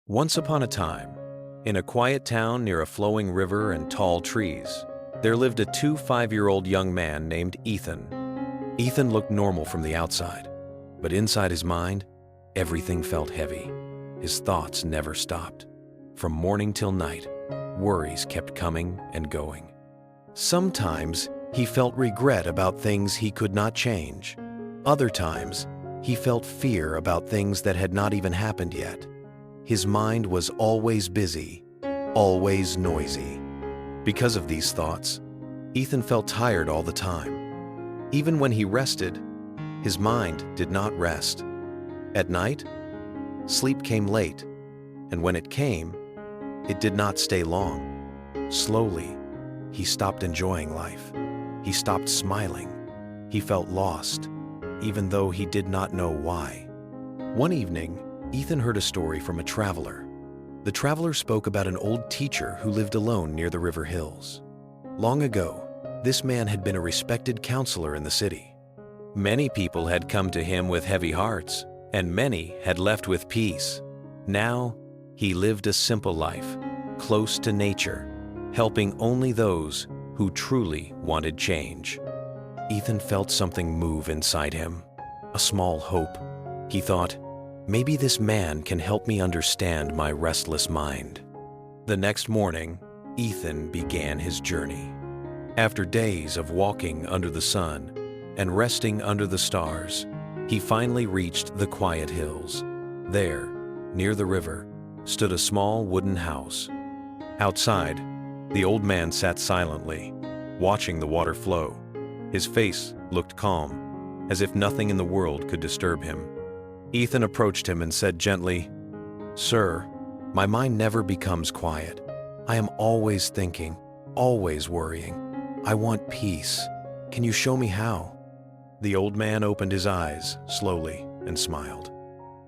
Once upon a time, in a quiet town near a flowing river and tall trees, there lived a 5-year-old young man named Ethan. Ethan looked normal from the outside, but inside his mind, everything felt heavy. His thoughts never stopped. From morning till night, worries kept coming and going. Sometimes he felt regret about things he could not change. Other times, he felt fear about things that had not even happened yet. His mind was always busy, always noisy. Because of these thoughts, Ethan felt tired all the time. Even when he rested, his mind did not rest. At night, sleep came late, and when it came, it did not stay long. Slowly, he stopped enjoying life. He stopped smiling. He felt lost, even though he did not know why. One evening, Ethan heard a story from a traveler. The traveler spoke about an old teacher who lived alone near the river hills. Long ago, this man had been a respected counselor in the city. Many people had come to him with heavy hearts, and many had left with peace. Now, he lived a simple life, close to nature, helping only those who truly wanted change. Ethan felt something move inside him, a small hope. He thought, maybe this man can help me understand my restless mind. The next morning, Ethan began his journey. After days of walking under the sun and resting under the stars, he finally reached the quiet hills. There, near the river, stood a small wooden house. Outside, the old man sat silently, watching the water flow. His face looked calm, as if nothing in the world could disturb him. Ethan approached him and said gently, "Sir, my mind never becomes quiet. I am always thinking, always worrying. I want peace. Can you show me how?" The old man opened his eyes slowly and smiled.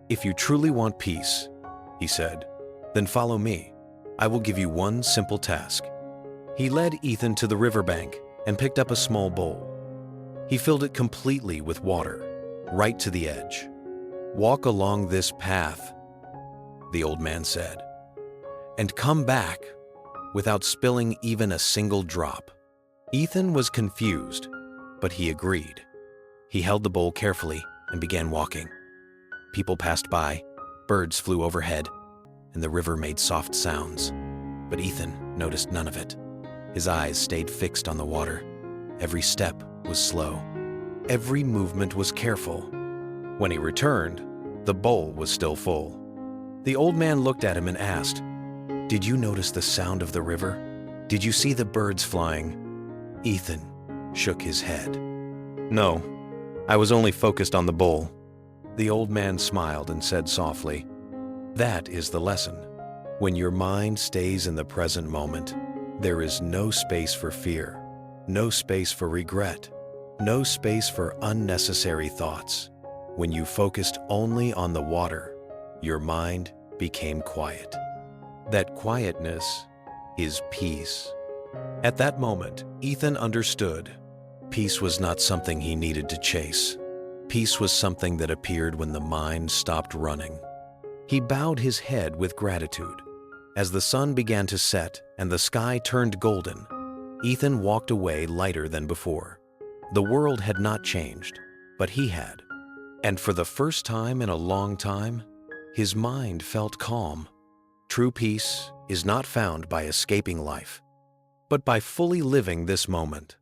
"If you truly want peace," he said, "then follow me. I will give you one simple task." He led Ethan to the riverbank and picked up a small bowl. He filled it completely with water, right to the edge. "Walk along this path," the old man said, "and come back without spilling even a single drop." Ethan was confused, but he agreed. He held the bowl carefully and began walking. People passed by, birds flew overhead, and the river made soft sounds. But Ethan noticed none of it. His eyes stayed fixed on the water. Every step was slow. Every movement was careful. When he returned, the bowl was still full. The old man looked at him and asked, "Did you notice the sound of the river? Did you see the birds flying?" Ethan shook his head. "No, I was only focused on the bowl." The old man smiled and said softly, "That is the lesson. When your mind stays in the present moment, there is no space for fear, no space for regret, no space for unnecessary thoughts. When you focused only on the water, your mind became quiet. That quietness is peace." At that moment, Ethan understood. Peace was not something he needed to chase. Peace was something that appeared when the mind stopped running. He bowed his head with gratitude. As the sun began to set and the sky turned golden, Ethan walked away lighter than before. The world had not changed, but he had. And for the first time in a long time, his mind felt calm. True peace is not found by escaping life, but by fully living this moment.